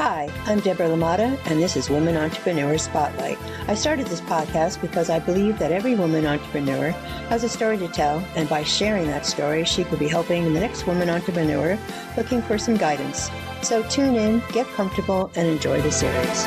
Hi, I'm Deborah Lamata, and this is Woman Entrepreneur Spotlight. I started this podcast because I believe that every woman entrepreneur has a story to tell, and by sharing that story, she could be helping the next woman entrepreneur looking for some guidance. So tune in, get comfortable, and enjoy the series.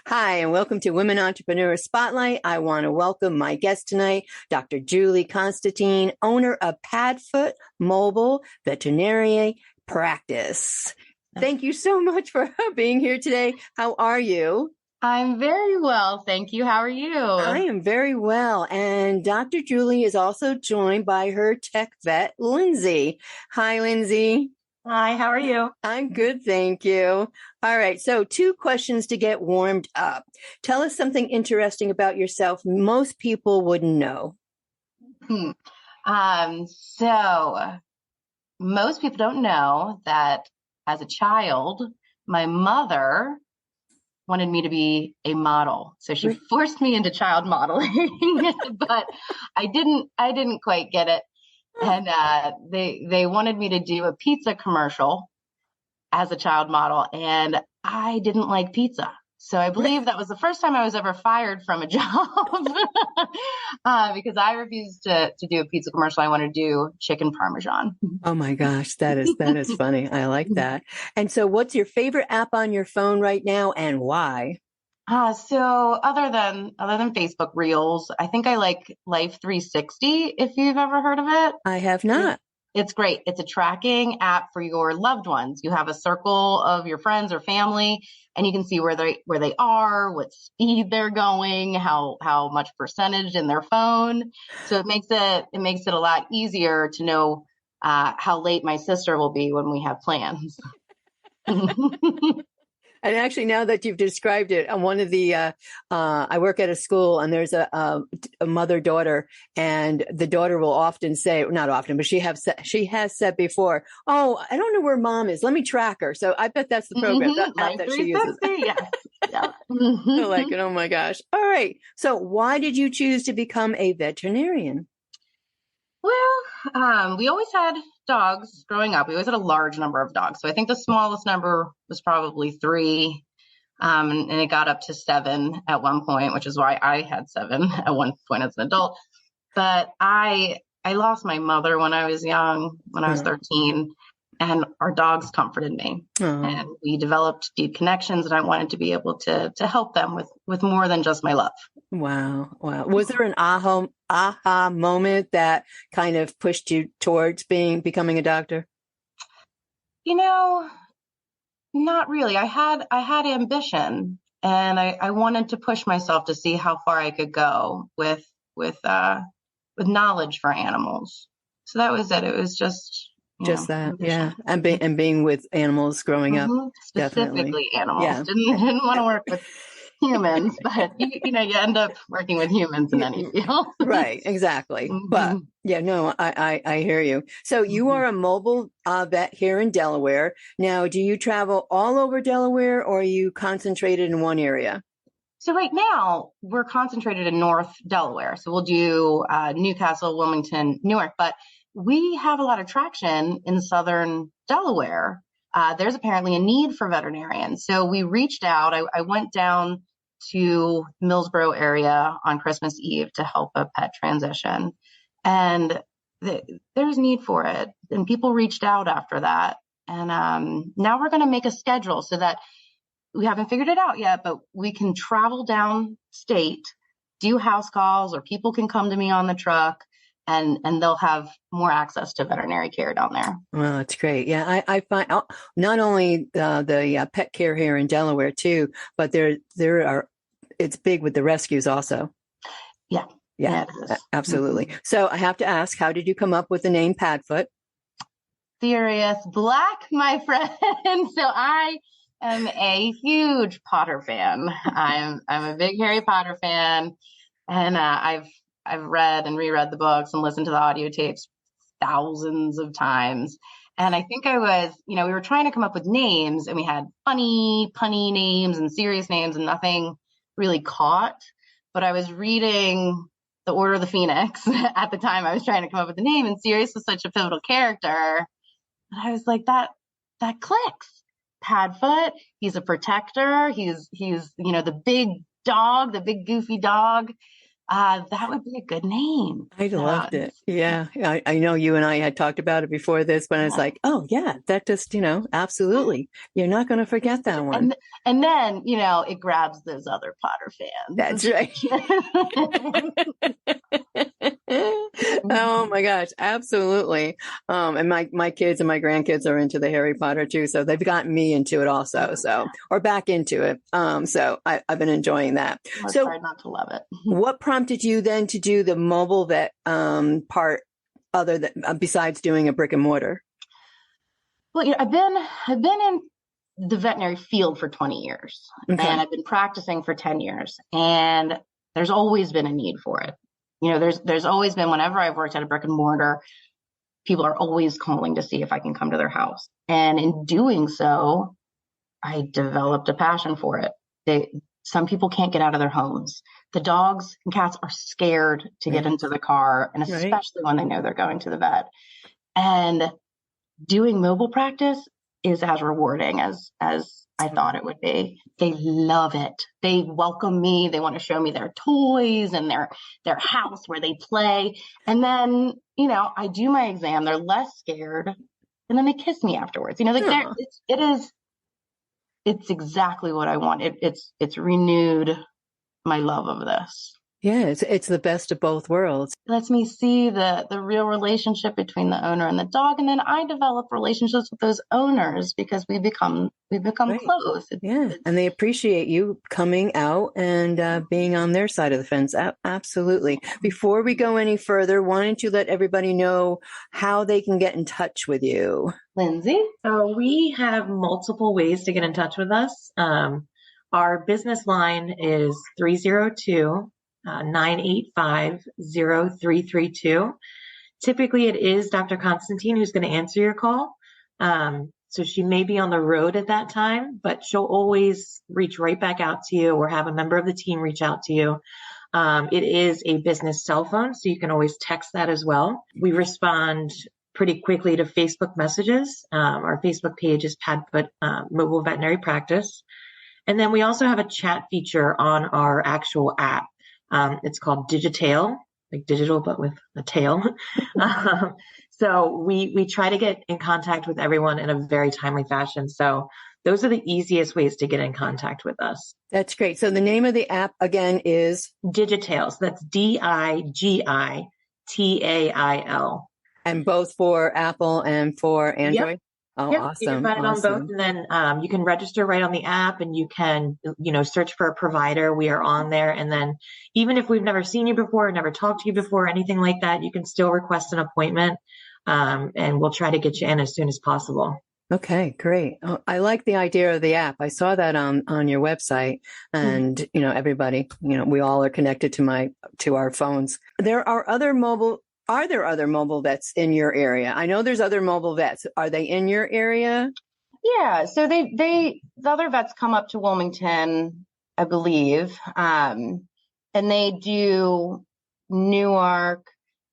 Hi, and welcome to Women Entrepreneur Spotlight. I want to welcome my guest tonight, Dr. Julie Constantine, owner of Padfoot Mobile Veterinary Practice. Thank you so much for being here today. How are you? I'm very well, thank you. How are you? I am very well. And Dr. Julie is also joined by her tech vet, Lynnsay. Hi, Lynnsay. Hi, how are you? I'm good, thank you. All right, so 2 questions to get warmed up. Tell us something interesting about yourself most people wouldn't know. So most people don't know that as a child, my mother wanted me to be a model. So she forced me into child modeling, but I didn't quite get it. And they wanted me to do a pizza commercial as a child model, and I didn't like pizza. So I believe that was the first time I was ever fired from a job because I refused to do a pizza commercial. I wanted to do chicken parmesan. Oh my gosh, that is funny. I like that. And so what's your favorite app on your phone right now and why? So other than Facebook Reels, I think I like Life 360, if you've ever heard of it. I have not. It's great. It's a tracking app for your loved ones. You have a circle of your friends or family, and you can see where they are, what speed they're going, how much percentage in their phone. So it makes it a lot easier to know how late my sister will be when we have plans. And actually, now that you've described it, one of the, I work at a school and there's a mother-daughter, and the daughter will often say, not often, but she has said before, oh, I don't know where mom is. Let me track her. So I bet that's the program that she uses. Yes. Yeah. I like it. Oh my gosh. All right. So why did you choose to become a veterinarian? Well, we always had dogs growing up. We always had a large number of dogs. So I think the smallest number was probably 3. And it got up to 7 at one point, which is why I had 7 at one point as an adult. But I lost my mother when I was young, when I was 13, and our dogs comforted me. And we developed deep connections, and I wanted to be able to help them with more than just my love. Wow. Was there an aha moment that kind of pushed you towards becoming a doctor? Not really. I had ambition, and I wanted to push myself to see how far I could go with knowledge for animals. So that was it. It was just that. Yeah. And being with animals growing up. Specifically definitely. Animals. Yeah. Didn't want to work with humans, but you end up working with humans in any field. Right, exactly. But I hear you. So you are a mobile vet here in Delaware. Now, do you travel all over Delaware, or are you concentrated in one area? So right now we're concentrated in North Delaware. So we'll do Newcastle, Wilmington, Newark, but we have a lot of traction in Southern Delaware. There's apparently a need for veterinarians. So we reached out. I went down to Millsboro area on Christmas Eve to help a pet transition. And there's need for it. And people reached out after that. And now we're going to make a schedule so that we haven't figured it out yet, but we can travel downstate, do house calls, or people can come to me on the truck. And they'll have more access to veterinary care down there. Well, that's great. Yeah, I find not only the pet care here in Delaware too, but it's big with the rescues also. Yeah, it is. Absolutely. So I have to ask, how did you come up with the name Padfoot? Sirius Black, my friend. So I am a huge Potter fan. I'm a big Harry Potter fan, and I've read and reread the books and listened to the audio tapes thousands of times. And I think we were trying to come up with names, and we had funny, punny names and serious names, and nothing really caught. But I was reading The Order of the Phoenix at the time I was trying to come up with the name, and Sirius was such a pivotal character. And I was like, that clicks. Padfoot. He's a protector. He's the big dog, the big goofy dog. That would be a good name. I loved it. Yeah. I know you and I had talked about it before this, but I was like, oh yeah, that just, absolutely. You're not going to forget that one. And then, it grabs those other Potter fans. That's right. Oh my gosh. Absolutely. And my kids and my grandkids are into the Harry Potter too. So they've gotten me into it also. Or back into it. So I've been enjoying that. It's hard not to love it. What prompted you then to do the mobile vet part other than besides doing a brick and mortar? Well, I've been in the veterinary field for 20 years, and I've been practicing for 10 years, and there's always been a need for it. There's always been, whenever I've worked at a brick and mortar, people are always calling to see if I can come to their house. And in doing so, I developed a passion for it. Some people can't get out of their homes. The dogs and cats are scared to get into the car, and especially when they know they're going to the vet. And doing mobile practice is as rewarding as I thought it would be. They love it. They welcome me. They want to show me their toys and their house where they play. And then, I do my exam. They're less scared, and then they kiss me afterwards. It's exactly what I want. It's renewed my love of this. Yeah, it's the best of both worlds. It lets me see the real relationship between the owner and the dog, and then I develop relationships with those owners because we become close. And they appreciate you coming out and being on their side of the fence. Absolutely. Before we go any further, why don't you let everybody know how they can get in touch with you? Lynnsay? So we have multiple ways to get in touch with us. Our business line is 302-985-0332. Typically, it is Dr. Constantine who's going to answer your call. So she may be on the road at that time, but she'll always reach right back out to you or have a member of the team reach out to you. It is a business cell phone, so you can always text that as well. We respond pretty quickly to Facebook messages. Our Facebook page is Padfoot Mobile Veterinary Practice. And then we also have a chat feature on our actual app. It's called Digitail, like digital, but with a tail. So we try to get in contact with everyone in a very timely fashion. So those are the easiest ways to get in contact with us. That's great. So the name of the app again is Digitail. So that's Digitail. And both for Apple and for Android? Yep. Oh, yep. awesome. You can find it on both. And then you can register right on the app, and you can, search for a provider. We are on there. And then even if we've never seen you before, never talked to you before, anything like that, you can still request an appointment. And we'll try to get you in as soon as possible. Okay, great. Oh, I like the idea of the app. I saw that on your website, and everybody, we all are connected to our phones. Are there other mobile vets in your area? I know there's other mobile vets. Are they in your area? Yeah. So the other vets come up to Wilmington, I believe. And they do Newark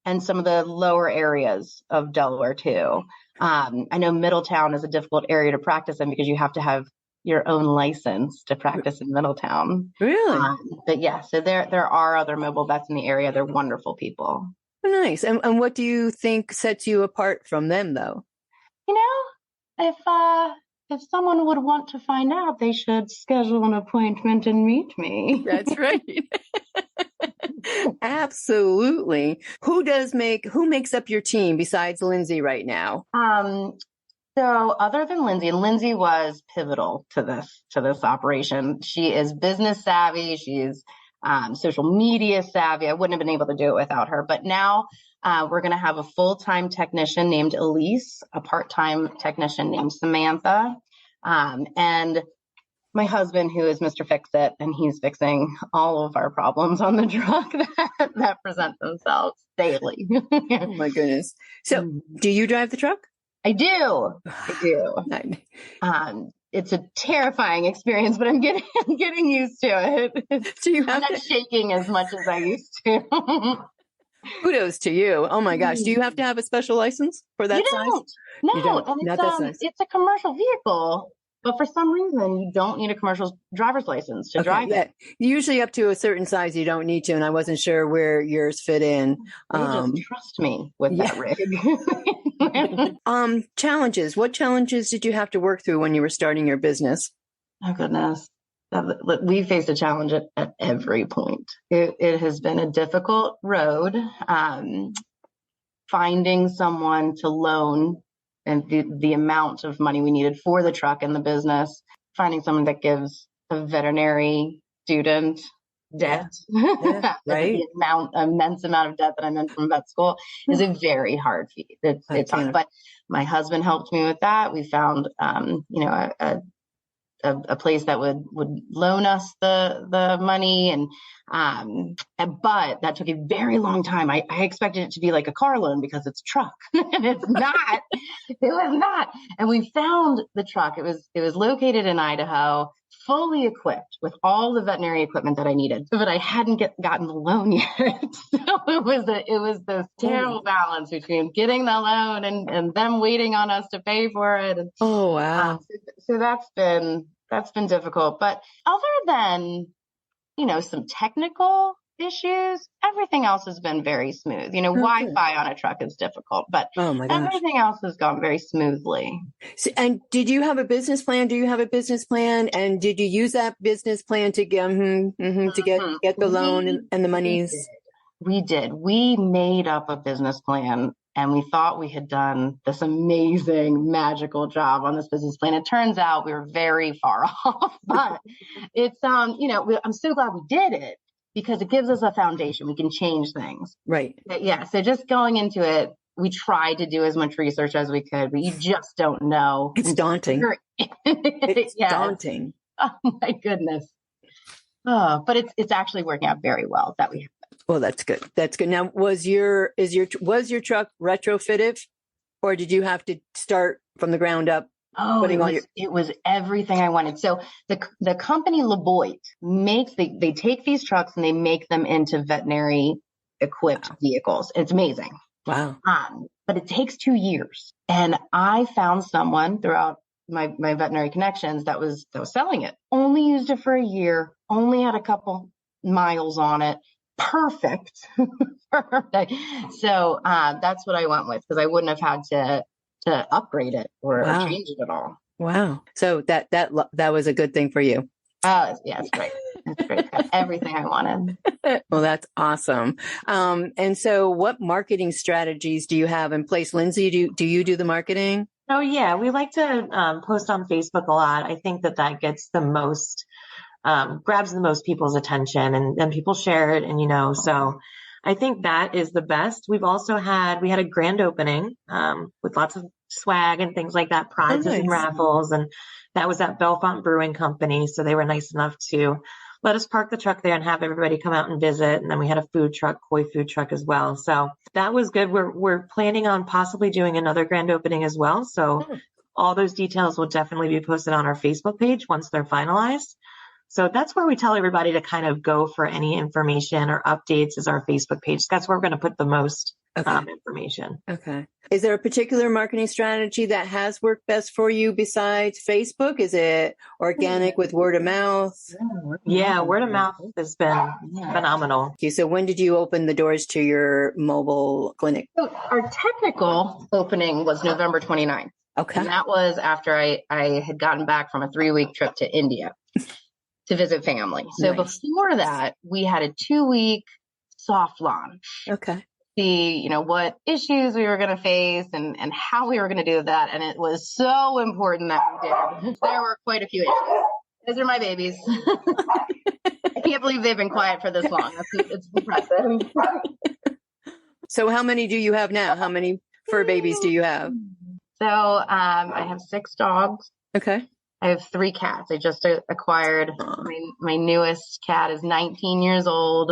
and some of the lower areas of Delaware too. I know Middletown is a difficult area to practice in because you have to have your own license to practice in Middletown. Really? But yeah, so there are other mobile vets in the area. They're wonderful people. Nice. And what do you think sets you apart from them, though? If someone would want to find out, they should schedule an appointment and meet me. That's right. Absolutely. Who makes up your team besides Lynnsay right now? So other than Lynnsay, and Lynnsay was pivotal to this operation. She is business savvy. She's social media savvy. I wouldn't have been able to do it without her. But now we're going to have a full-time technician named Elise, a part-time technician named Samantha, and my husband, who is Mr. Fix-It, and he's fixing all of our problems on the truck that present themselves daily. Oh my goodness. So do you drive the truck? I do. It's a terrifying experience, but I'm getting used to it. So I'm not shaking as much as I used to. Kudos to you. Oh my gosh. Do you have to have a special license for that size? No, you don't. And not that size. It's a commercial vehicle, But for some reason, you don't need a commercial driver's license to drive it. Usually up to a certain size, you don't need to. And I wasn't sure where yours fit in. They just trust me with that rig. Challenges. What challenges did you have to work through when you were starting your business? Oh, goodness. We faced a challenge at every point. It has been a difficult road. Finding someone to loan and the amount of money we needed for the truck and the business, finding someone that gives a veterinary student debt, right? The immense amount of debt that I'm in from vet school is a very hard feat. It's hard, but my husband helped me with that. We found, a place that would loan us the money, but that took a very long time. I expected it to be like a car loan because it's a truck, and it's not. It was not. And we found the truck. It was located in Idaho, fully equipped with all the veterinary equipment that I needed, but I hadn't gotten the loan yet. So it was this terrible balance between getting the loan and them waiting on us to pay for it. And, oh wow! So that's been difficult. But other than some technical issues, everything else has been very smooth. Wi-Fi on a truck is difficult, but everything else has gone very smoothly. So, and did you have a business plan? Do you have a business plan? And did you use that business plan to get the loan and the monies? We did. We made up a business plan, and we thought we had done this amazing, magical job on this business plan. It turns out we were very far off, but it's, I'm so glad we did it because it gives us a foundation. We can change things. Right. But yeah. So just going into it, we tried to do as much research as we could, but you just don't know. It's daunting. It's daunting. Oh my goodness. Oh, but it's actually working out very well that we have. Well, that's good. That's good. Now, was your truck retrofitted, or did you have to start from the ground up? Oh, it was everything I wanted. So the company LeBoit they take these trucks and they make them into veterinary equipped vehicles. It's amazing. Wow. But it takes 2 years. And I found someone throughout my veterinary connections that was selling it. Only used it for a year, only had a couple miles on it. Perfect. So that's what I went with because I wouldn't have had to upgrade it or change it at all. Wow. So that was a good thing for you. Yeah, it's great. It's great. It's got everything I wanted. Well, that's awesome. And so what marketing strategies do you have in place? Lynnsay, do you do the marketing? Oh yeah, we like to post on Facebook a lot. I think that gets the most grabs the most people's attention and people share it. And, so I think that is the best. We had a grand opening, with lots of swag and things like that, prizes and raffles. And that was at Bellefonte Brewing Company. So they were nice enough to let us park the truck there and have everybody come out and visit. And then we had a koi food truck as well. So that was good. We're planning on possibly doing another grand opening as well. So all those details will definitely be posted on our Facebook page once they're finalized. So that's where we tell everybody to kind of go for any information or updates is our Facebook page. That's where we're going to put the most information. Okay. Is there a particular marketing strategy that has worked best for you besides Facebook? Is it organic with word of mouth? Yeah, word of mouth has been phenomenal. Okay, so when did you open the doors to your mobile clinic? So our technical opening was November 29th. Okay. And that was after I had gotten back from a 3-week trip to India to visit family. So before that, we had a 2-week soft launch. Okay. See, what issues we were going to face and how we were going to do that. And it was so important that we did. There were quite a few issues. Those are my babies. I can't believe they've been quiet for this long. It's impressive. So how many do you have now? How many fur babies do you have? So I have 6 dogs. Okay. I have 3 cats. I just acquired my newest cat is 19 years old.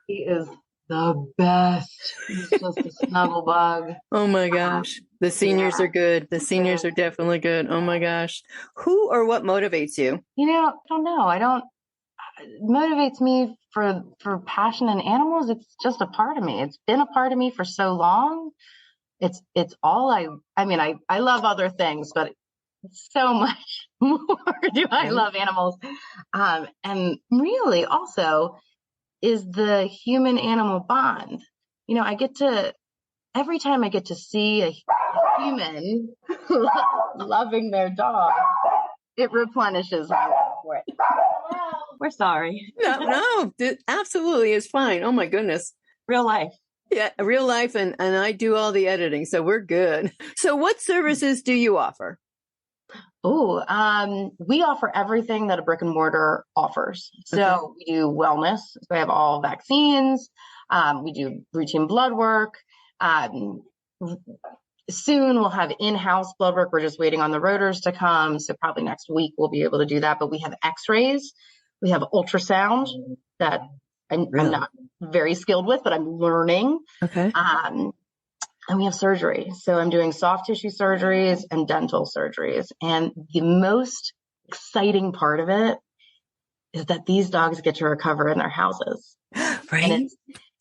He is the best. He's just a snuggle bug. Oh my gosh. The seniors are good. The seniors are definitely good. Oh my gosh. Who or what motivates you? I don't know. It motivates me for passion in animals. It's just a part of me. It's been a part of me for so long. It's all I love other things, but so much more do I love animals. And really also is the human animal bond. Every time I get to see a human loving their dog, it replenishes my love for it. We're sorry. No, it absolutely is fine. Oh my goodness. Real life. Yeah, real life. And I do all the editing, so we're good. So what services do you offer? We offer everything that a brick and mortar offers. So we do wellness. So we have all vaccines. We do routine blood work. Soon we'll have in-house blood work. We're just waiting on the rotors to come. So probably next week we'll be able to do that. But we have x-rays. We have ultrasound that I'm not very skilled with, but I'm learning. Okay. And we have surgery. So I'm doing soft tissue surgeries and dental surgeries. And the most exciting part of it is that these dogs get to recover in their houses. Right. And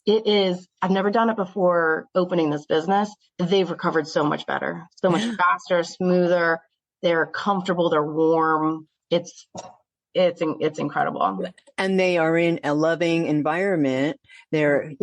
it is, I've never done it before opening this business. They've recovered so much better, so much faster, smoother. They're comfortable. They're warm. It's incredible. And they are in a loving environment. Their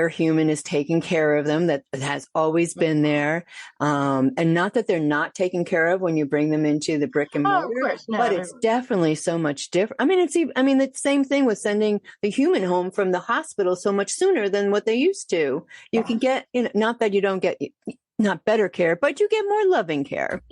human is taking care of them. That has always been there. And not that they're not taken care of when you bring them into the brick and mortar, of course, no, but it's definitely so much different. I mean, the same thing with sending the human home from the hospital so much sooner than what they used to. You can get, not that you don't get not better care, but you get more loving care.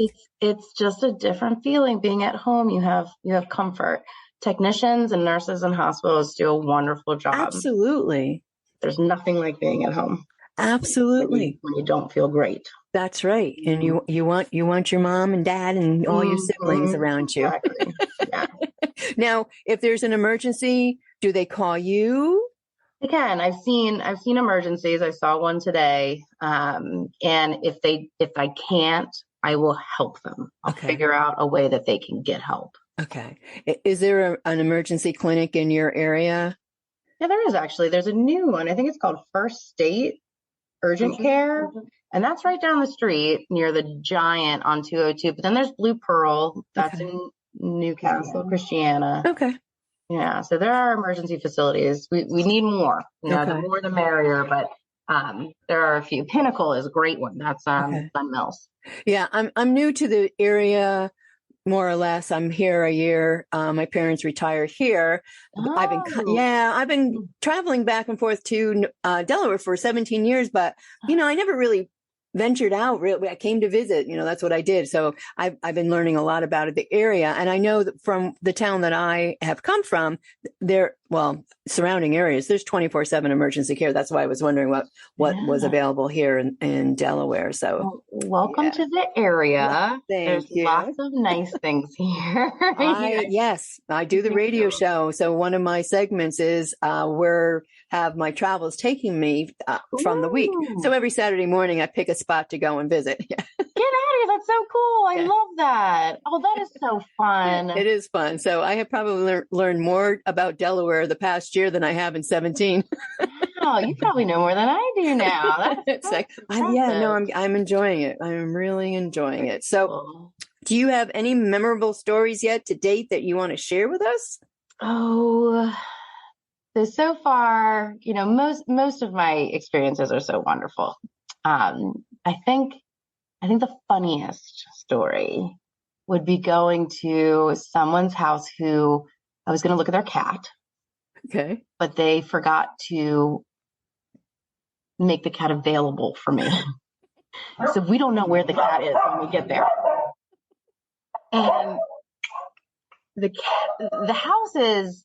It's just a different feeling being at home. You have comfort. Technicians and nurses in hospitals do a wonderful job. Absolutely. There's nothing like being at home. Absolutely. When you don't feel great. That's right. And you want your mom and dad and all your siblings around you. Exactly. Yeah. Now, if there's an emergency, do they call you? Again, I've seen emergencies. I saw one today. And if I can't, I will help them. I'll figure out a way that they can get help. Okay. Is there an emergency clinic in your area? Yeah, there is actually. There's a new one. I think it's called First State Urgent Care. And that's right down the street near the Giant on 202. But then there's Blue Pearl. That's in Newcastle, Christiana. Okay. Yeah. So there are emergency facilities. We need more. The more the merrier. But there are a few. Pinnacle is a great one. That's Sun Mills. Yeah, I'm new to the area. More or less, I'm here a year. My parents retired here. I've been traveling back and forth to Delaware for 17 years, but I never really ventured out. Really, I came to visit. That's what I did. So I've been learning a lot about the area, and I know that from the town that I have come from, surrounding areas, there's 24/7 emergency care. That's why I was wondering what was available here in Delaware. So welcome to the area. There's lots of nice things here. Yes, I do the radio show. So one of my segments is where have my travels taking me from the week. So every Saturday morning I pick a spot to go and visit. Get out of here. That's so cool. I love that. Oh, that is so fun. It is fun. So I have probably learned more about Delaware the past year than I have in 17. Wow, you probably know more than I do now. I'm enjoying it. I'm really enjoying it. So do you have any memorable stories yet to date that you want to share with us? So far, most of my experiences are so wonderful. I think the funniest story would be going to someone's house who I was going to look at their cat. Okay. But they forgot to make the cat available for me. So we don't know where the cat is when we get there. And the house is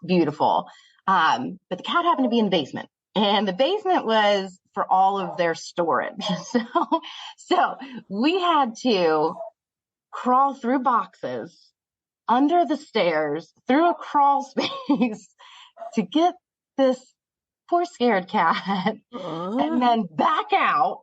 beautiful. But the cat happened to be in the basement. And the basement was for all of their storage. So we had to crawl through boxes, under the stairs, through a crawl space to get this poor scared cat, and then back out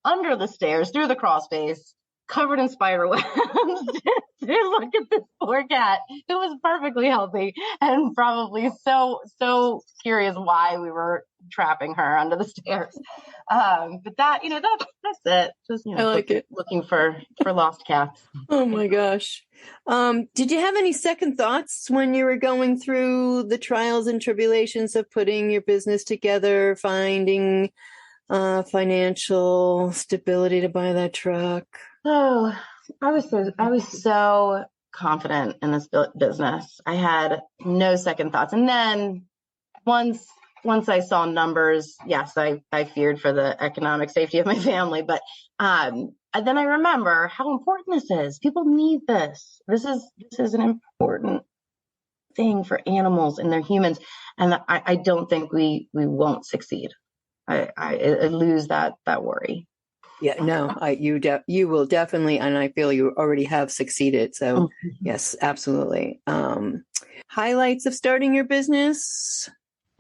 under the stairs, through the crawl space covered in spider webs to look at this poor cat who was perfectly healthy and probably so curious why we were trapping her under the stairs. But that, that's it. Just, I like it. Looking for lost cats. Oh my gosh. Did you have any second thoughts when you were going through the trials and tribulations of putting your business together, finding financial stability to buy that truck? Oh, I was so confident in this business. I had no second thoughts. And then once I saw numbers, yes, I feared for the economic safety of my family. But then I remember how important this is. People need this. This is an important thing for animals and their humans. And I don't think we won't succeed. I lose that worry. Yeah, no, you will definitely, and I feel you already have succeeded. So yes, absolutely. Highlights of starting your business?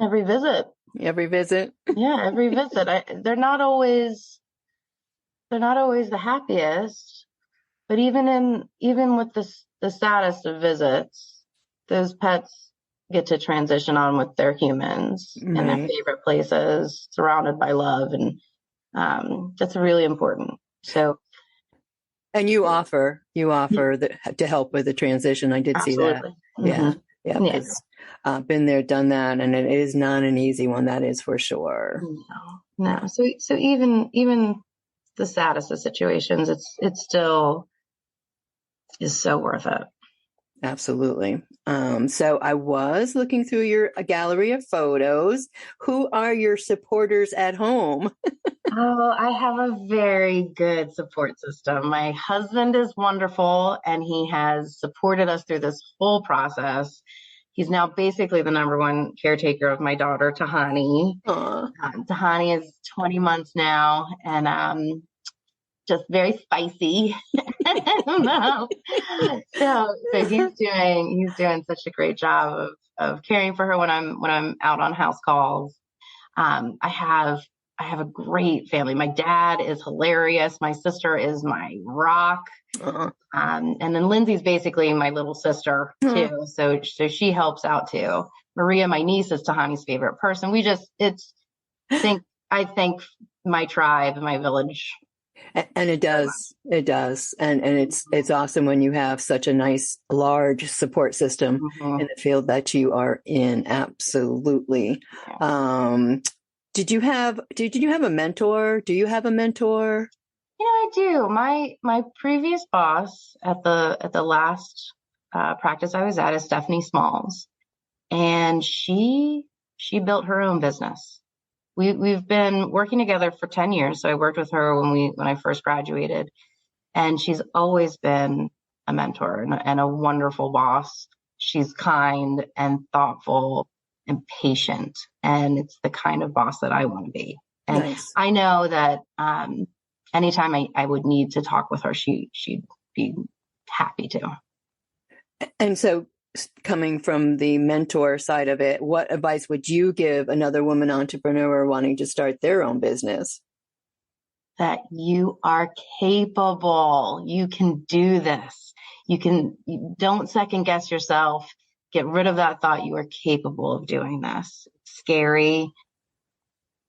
Every visit. Yeah, every visit. They're not always the happiest, but even with the saddest of visits, those pets get to transition on with their humans in their favorite places, surrounded by love, and that's really important. So, and you offer to help with the transition. I did see that. Yeah. Been there, done that, and it is not an easy one. That is for sure. No. So even the saddest of situations, it still is so worth it. Absolutely. So I was looking through your gallery of photos. Who are your supporters at home? Oh, I have a very good support system. My husband is wonderful, and he has supported us through this whole process. He's now basically the number one caretaker of my daughter, Tahani. Tahani is 20 months now, and just very spicy. So he's doing such a great job of caring for her when I'm out on house calls. I have a great family. My dad is hilarious. My sister is my rock. And then Lynnsay's basically my little sister too. So she helps out too. Maria, my niece, is Tahani's favorite person. I think my tribe, my village. And it does. And it's awesome when you have such a nice, large support system in the field that you are in. Absolutely. Yeah. Did you have a mentor? Do you have a mentor? I do. My previous boss at the last practice I was at is Stephanie Smalls, and she built her own business. We've been working together for 10 years. So I worked with her when I first graduated, and she's always been a mentor and a wonderful boss. She's kind and thoughtful and patient, and it's the kind of boss that I want to be. And nice. I know that anytime I would need to talk with her, she'd be happy to. And so, coming from the mentor side of it, what advice would you give another woman entrepreneur wanting to start their own business? That you are capable. You can do this. You don't second guess yourself. Get rid of that thought. You are capable of doing this. It's scary,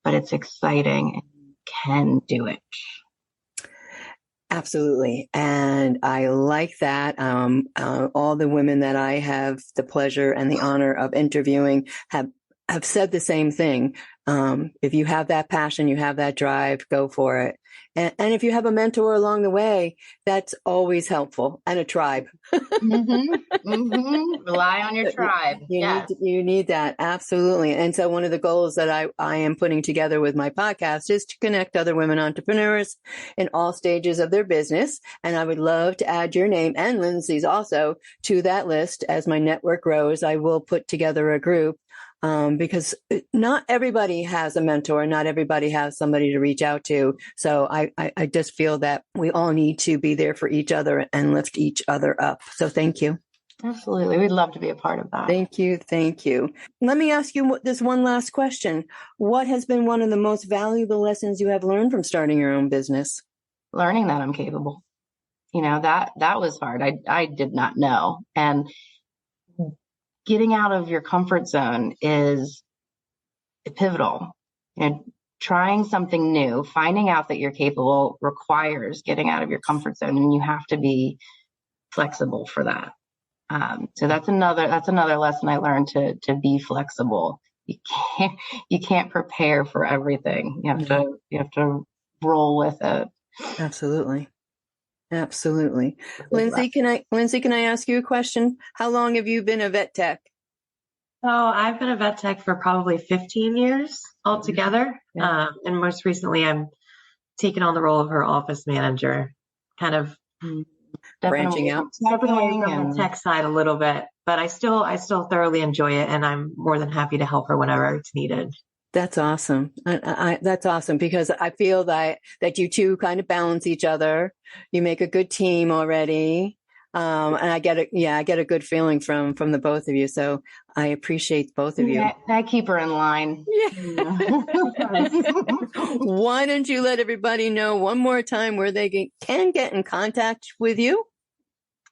but it's exciting, and you can do it. Absolutely. And I like that. All the women that I have the pleasure and the honor of interviewing have said the same thing. If you have that passion, you have that drive, go for it. And if you have a mentor along the way, that's always helpful. And a tribe. Rely on your tribe. You need that. Absolutely. And so one of the goals that I am putting together with my podcast is to connect other women entrepreneurs in all stages of their business. And I would love to add your name and Lynnsay's also to that list. As my network grows, I will put together a group. Because not everybody has a mentor, not everybody has somebody to reach out to. So I just feel that we all need to be there for each other and lift each other up. So thank you. Absolutely. We'd love to be a part of that. Thank you. Thank you. Let me ask you this one last question. What has been one of the most valuable lessons you have learned from starting your own business? Learning that I'm capable. that was hard. I did not know. And getting out of your comfort zone is pivotal. Trying something new, finding out that you're capable requires getting out of your comfort zone, and you have to be flexible for that. So that's another lesson I learned, to be flexible. You can't prepare for everything. You have to roll with it. Absolutely. Lynnsay, can I ask you a question? How long have you been a vet tech? So I've been a vet tech for probably 15 years altogether. Yeah. And most recently I'm taking on the role of her office manager, kind of branching out, stepping away from the tech side a little bit, but I still thoroughly enjoy it, and I'm more than happy to help her whenever it's needed. That's awesome. That's awesome, because I feel that you two kind of balance each other. You make a good team already. And I get a good feeling from the both of you. So I appreciate both of you. I keep her in line. Yeah. Why don't you let everybody know one more time where they can get in contact with you?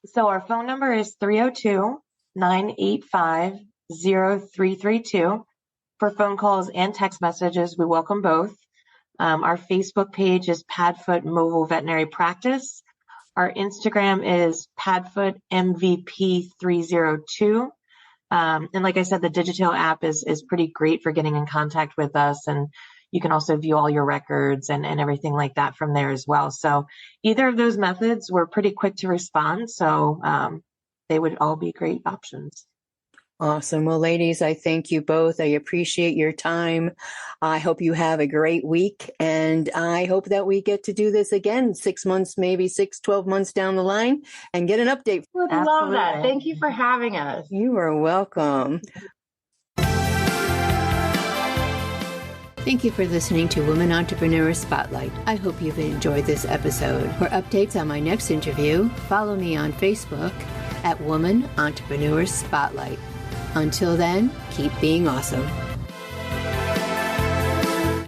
So our phone number is 302-985-0332. For phone calls and text messages, we welcome both. Our Facebook page is Padfoot Mobile Veterinary Practice. Our Instagram is Padfoot MVP 302. And like I said, the Digital app is pretty great for getting in contact with us. And you can also view all your records and everything like that from there as well. So either of those methods, we're pretty quick to respond. So they would all be great options. Awesome. Well, ladies, I thank you both. I appreciate your time. I hope you have a great week. And I hope that we get to do this again 6 months, maybe 12 months down the line, and get an update. Would love that. Thank you for having us. You are welcome. Thank you for listening to Woman Entrepreneur Spotlight. I hope you've enjoyed this episode. For updates on my next interview, follow me on Facebook at Woman Entrepreneur Spotlight. Until then, keep being awesome.